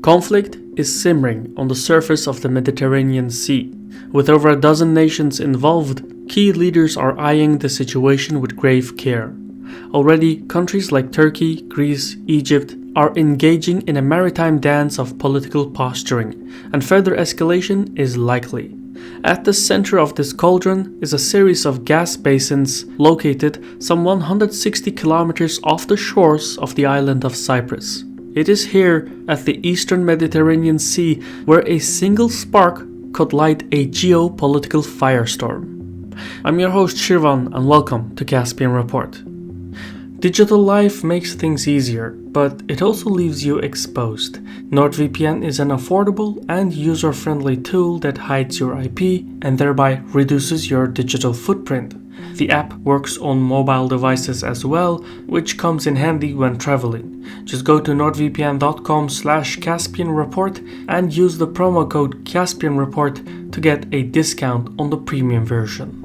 Conflict is simmering on the surface of the Mediterranean Sea. With over a dozen nations involved, key leaders are eyeing the situation with grave care. Already, countries like Turkey, Greece, Egypt are engaging in a maritime dance of political posturing, and further escalation is likely. At the center of this cauldron is a series of gas basins located some 160 kilometers off the shores of the island of Cyprus. It is here, at the eastern Mediterranean Sea, where a single spark could light a geopolitical firestorm. I'm your host Shirvan, and welcome to Caspian Report. Digital life makes things easier, but it also leaves you exposed. NordVPN is an affordable and user-friendly tool that hides your IP and thereby reduces your digital footprint. The app works on mobile devices as well, which comes in handy when traveling. Just go to nordvpn.com/CaspianReport and use the promo code CaspianReport to get a discount on the premium version.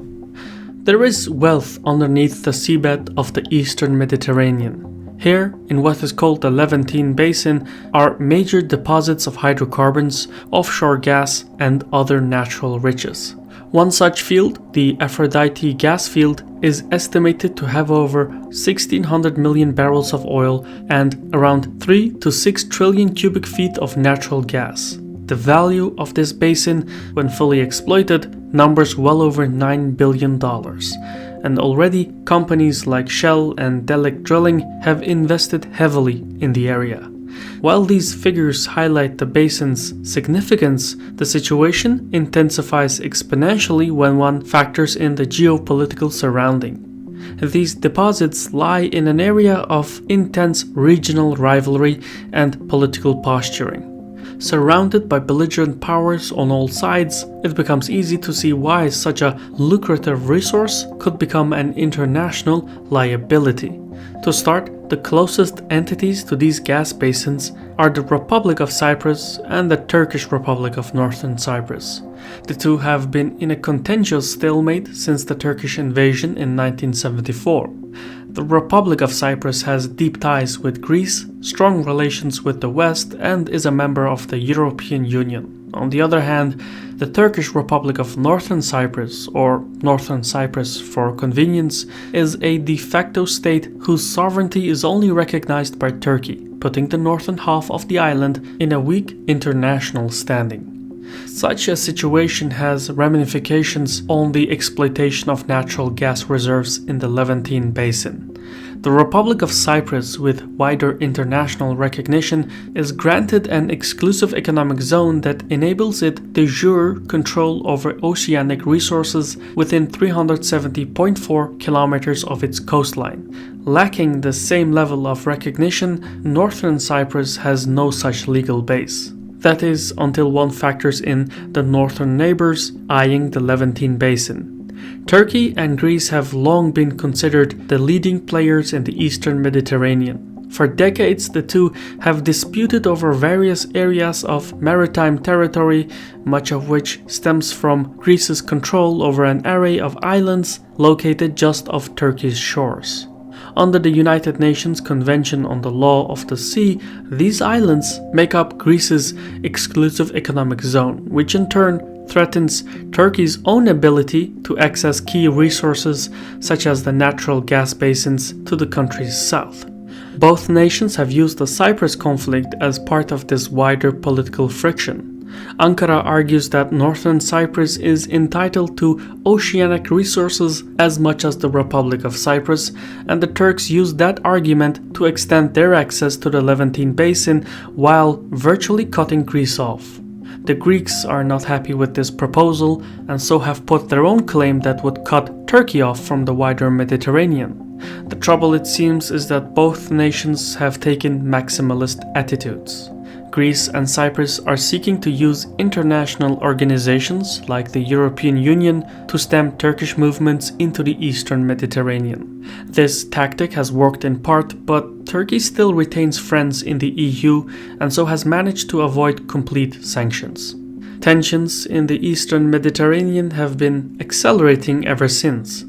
There is wealth underneath the seabed of the eastern Mediterranean. Here, in what is called the Levantine Basin, are major deposits of hydrocarbons, offshore gas, and other natural riches. One such field, the Aphrodite gas field, is estimated to have over 1,600 million barrels of oil and around 3 to 6 trillion cubic feet of natural gas. The value of this basin, when fully exploited, numbers well over $9 billion. And already, companies like Shell and Delek Drilling have invested heavily in the area. While these figures highlight the basin's significance, the situation intensifies exponentially when one factors in the geopolitical surrounding. These deposits lie in an area of intense regional rivalry and political posturing. Surrounded by belligerent powers on all sides, it becomes easy to see why such a lucrative resource could become an international liability. To start, the closest entities to these gas basins are the Republic of Cyprus and the Turkish Republic of Northern Cyprus. The two have been in a contentious stalemate since the Turkish invasion in 1974. The Republic of Cyprus has deep ties with Greece, strong relations with the West, and is a member of the European Union. On the other hand, the Turkish Republic of Northern Cyprus, or Northern Cyprus for convenience, is a de facto state whose sovereignty is only recognized by Turkey, putting the northern half of the island in a weak international standing. Such a situation has ramifications on the exploitation of natural gas reserves in the Levantine Basin. The Republic of Cyprus, with wider international recognition, is granted an exclusive economic zone that enables it de jure control over oceanic resources within 370.4 kilometers of its coastline. Lacking the same level of recognition, Northern Cyprus has no such legal base. That is, until one factors in the northern neighbors eyeing the Levantine Basin. Turkey and Greece have long been considered the leading players in the eastern Mediterranean. For decades, the two have disputed over various areas of maritime territory, much of which stems from Greece's control over an array of islands located just off Turkey's shores. Under the United Nations Convention on the Law of the Sea, these islands make up Greece's exclusive economic zone, which in turn threatens Turkey's own ability to access key resources such as the natural gas basins to the country's south. Both nations have used the Cyprus conflict as part of this wider political friction. Ankara argues that Northern Cyprus is entitled to oceanic resources as much as the Republic of Cyprus, and the Turks use that argument to extend their access to the Levantine Basin while virtually cutting Greece off. The Greeks are not happy with this proposal and so have put their own claim that would cut Turkey off from the wider Mediterranean. The trouble, it seems, is that both nations have taken maximalist attitudes. Greece and Cyprus are seeking to use international organizations like the European Union to stem Turkish movements into the eastern Mediterranean. This tactic has worked in part, but Turkey still retains friends in the EU and so has managed to avoid complete sanctions. Tensions in the eastern Mediterranean have been accelerating ever since.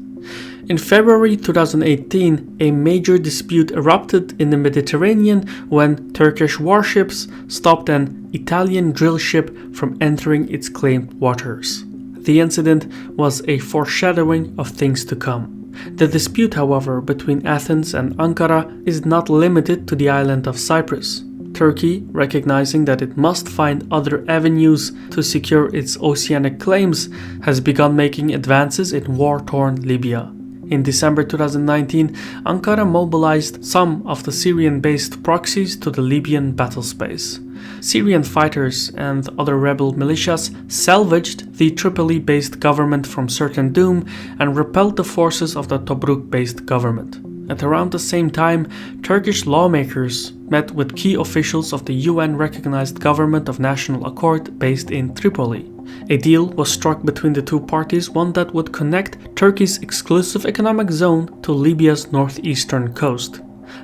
In February 2018, a major dispute erupted in the Mediterranean when Turkish warships stopped an Italian drill ship from entering its claimed waters. The incident was a foreshadowing of things to come. The dispute, however, between Athens and Ankara is not limited to the island of Cyprus. Turkey, recognizing that it must find other avenues to secure its oceanic claims, has begun making advances in war-torn Libya. In December 2019, Ankara mobilized some of the Syrian-based proxies to the Libyan battle space. Syrian fighters and other rebel militias salvaged the Tripoli-based government from certain doom and repelled the forces of the Tobruk-based government. At around the same time, Turkish lawmakers met with key officials of the UN-recognized Government of National Accord based in Tripoli. A deal was struck between the two parties, one that would connect Turkey's exclusive economic zone to Libya's northeastern coast.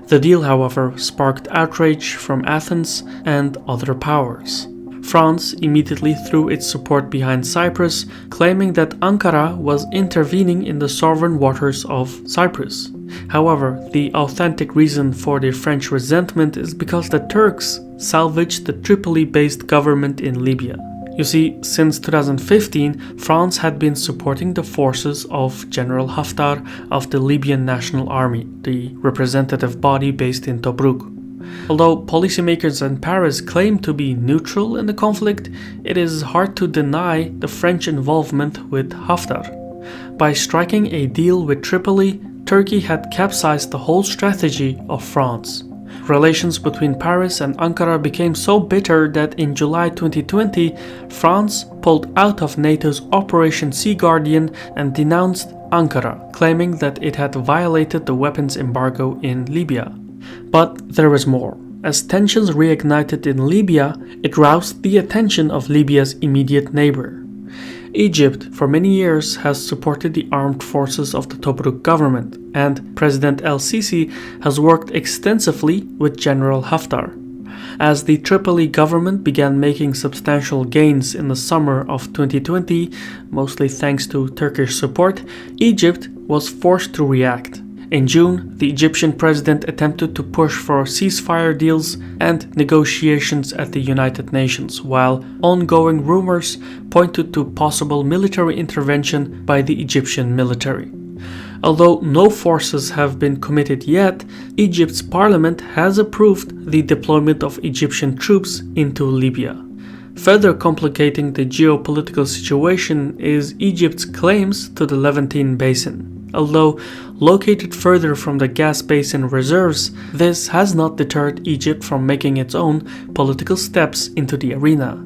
The deal, however, sparked outrage from Athens and other powers. France immediately threw its support behind Cyprus, claiming that Ankara was intervening in the sovereign waters of Cyprus. However, the authentic reason for the French resentment is because the Turks salvaged the Tripoli-based government in Libya. You see, since 2015, France had been supporting the forces of General Haftar of the Libyan National Army, the representative body based in Tobruk. Although policymakers in Paris claim to be neutral in the conflict, it is hard to deny the French involvement with Haftar. By striking a deal with Tripoli, Turkey had capsized the whole strategy of France. Relations between Paris and Ankara became so bitter that in July 2020, France pulled out of NATO's Operation Sea Guardian and denounced Ankara, claiming that it had violated the weapons embargo in Libya. But there was more. As tensions reignited in Libya, it roused the attention of Libya's immediate neighbor. Egypt, for many years, has supported the armed forces of the Tobruk government, and President al-Sisi has worked extensively with General Haftar. As the Tripoli government began making substantial gains in the summer of 2020, mostly thanks to Turkish support, Egypt was forced to react. In June, the Egyptian president attempted to push for ceasefire deals and negotiations at the United Nations, while ongoing rumors pointed to possible military intervention by the Egyptian military. Although no forces have been committed yet, Egypt's parliament has approved the deployment of Egyptian troops into Libya. Further complicating the geopolitical situation is Egypt's claims to the Levantine Basin. Although located further from the gas basin reserves, this has not deterred Egypt from making its own political steps into the arena.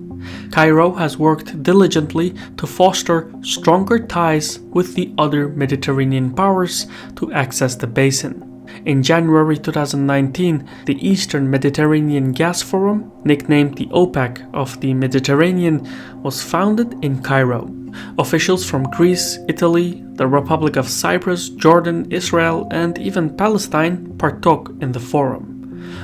Cairo has worked diligently to foster stronger ties with the other Mediterranean powers to access the basin. In January 2019, the Eastern Mediterranean Gas Forum, nicknamed the OPEC of the Mediterranean, was founded in Cairo. Officials from Greece, Italy, the Republic of Cyprus, Jordan, Israel, and even Palestine partook in the forum.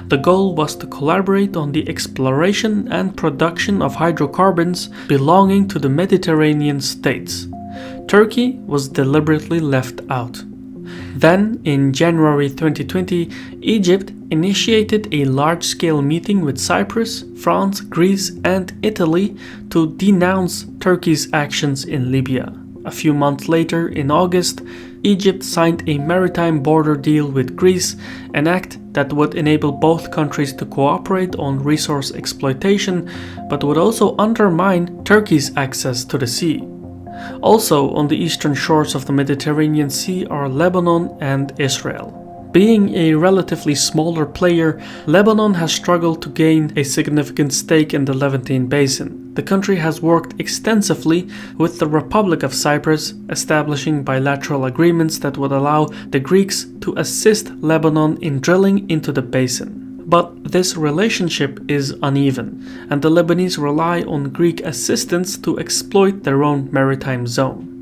The goal was to collaborate on the exploration and production of hydrocarbons belonging to the Mediterranean states. Turkey was deliberately left out. Then, in January 2020, Egypt initiated a large-scale meeting with Cyprus, France, Greece, and Italy to denounce Turkey's actions in Libya. A few months later, in August, Egypt signed a maritime border deal with Greece, an act that would enable both countries to cooperate on resource exploitation, but would also undermine Turkey's access to the sea. Also on the eastern shores of the Mediterranean Sea are Lebanon and Israel. Being a relatively smaller player, Lebanon has struggled to gain a significant stake in the Levantine Basin. The country has worked extensively with the Republic of Cyprus, establishing bilateral agreements that would allow the Greeks to assist Lebanon in drilling into the basin. But this relationship is uneven, and the Lebanese rely on Greek assistance to exploit their own maritime zone.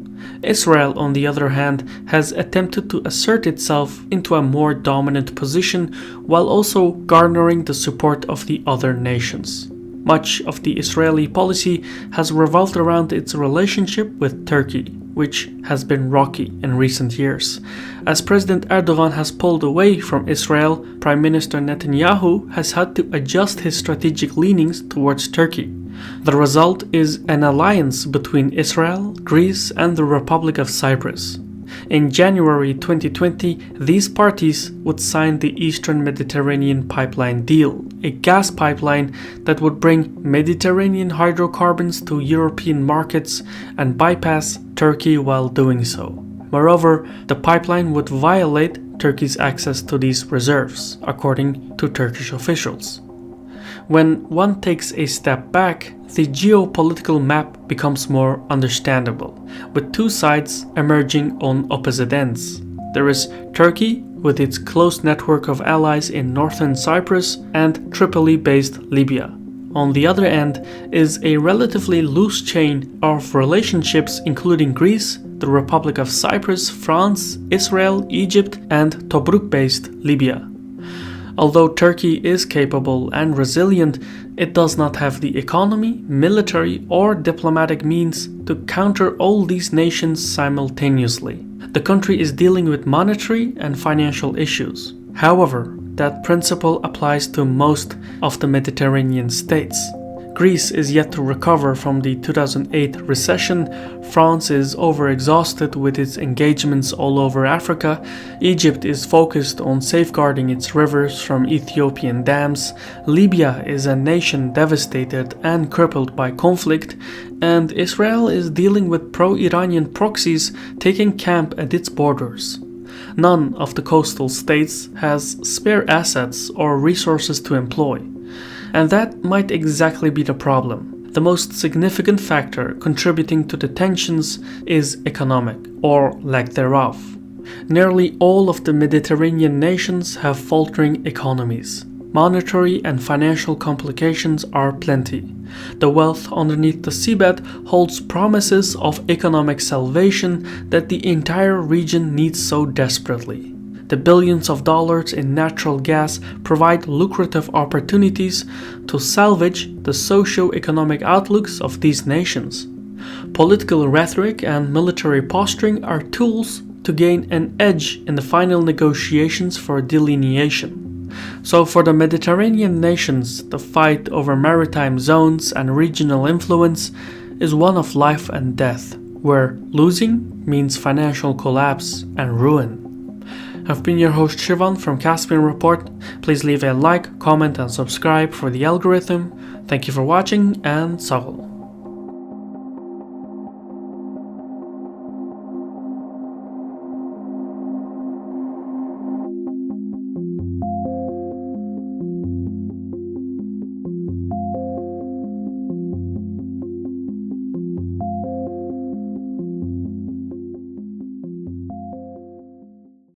Israel, on the other hand, has attempted to assert itself into a more dominant position while also garnering the support of the other nations. Much of the Israeli policy has revolved around its relationship with Turkey. which has been rocky in recent years. As President Erdogan has pulled away from Israel, Prime Minister Netanyahu has had to adjust his strategic leanings towards Turkey. The result is an alliance between Israel, Greece, and the Republic of Cyprus. In January 2020, these parties would sign the Eastern Mediterranean Pipeline Deal, a gas pipeline that would bring Mediterranean hydrocarbons to European markets and bypass Turkey while doing so. Moreover, the pipeline would violate Turkey's access to these reserves, according to Turkish officials. When one takes a step back, the geopolitical map becomes more understandable, with two sides emerging on opposite ends. There is Turkey, with its close network of allies in northern Cyprus and Tripoli-based Libya. On the other end is a relatively loose chain of relationships including Greece, the Republic of Cyprus, France, Israel, Egypt, and Tobruk-based Libya. Although Turkey is capable and resilient, it does not have the economy, military, or diplomatic means to counter all these nations simultaneously. The country is dealing with monetary and financial issues. However, that principle applies to most of the Mediterranean states. Greece is yet to recover from the 2008 recession, France is overexhausted with its engagements all over Africa, Egypt is focused on safeguarding its rivers from Ethiopian dams, Libya is a nation devastated and crippled by conflict, and Israel is dealing with pro-Iranian proxies taking camp at its borders. None of the coastal states has spare assets or resources to employ. And that might exactly be the problem. The most significant factor contributing to the tensions is economic, or lack thereof. Nearly all of the Mediterranean nations have faltering economies. Monetary and financial complications are plenty. The wealth underneath the seabed holds promises of economic salvation that the entire region needs so desperately. The billions of dollars in natural gas provide lucrative opportunities to salvage the socio-economic outlooks of these nations. Political rhetoric and military posturing are tools to gain an edge in the final negotiations for delineation. So for the Mediterranean nations, the fight over maritime zones and regional influence is one of life and death, where losing means financial collapse and ruin. I've been your host Shivan from Caspian Report. Please leave a like, comment and subscribe for the algorithm. Thank you for watching and Sağ ol.